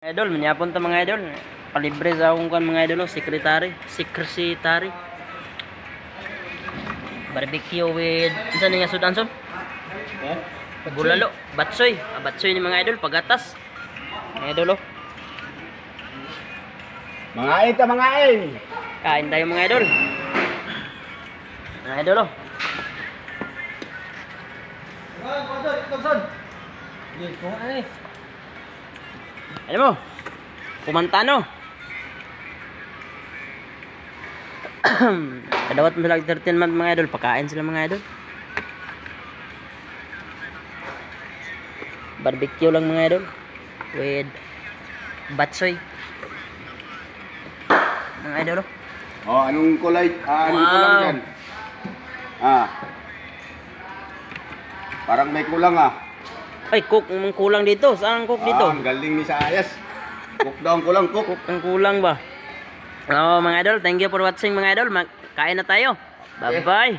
Idol, manyapon ta mga idol. Palibre sa akong kan mga idol, secretary. Barbecue with unsa niya sudanson? Bulalo, batsoy. Batsoy ni mga idol, pagatas. Mga idol oh. Mga ain. Kain tayo mga idol. Mga idol oh. Alam mo, kumantano. Kadawat mo sila 13 month mga idol, pakain sila mga idol. Barbecue lang mga idol with batsoy. Mga idol oh. Oh, anong kulay? Anong Wow. kulang yan? Parang may kulang Ay, cook ang kulang dito. Saan ang cook dito? Ang galing ni Sayas. Cook daw ang kulang, cook. Cook ang kulang ba? Oh, mga idol, thank you for watching mga idol. Kain na tayo. Bye-bye.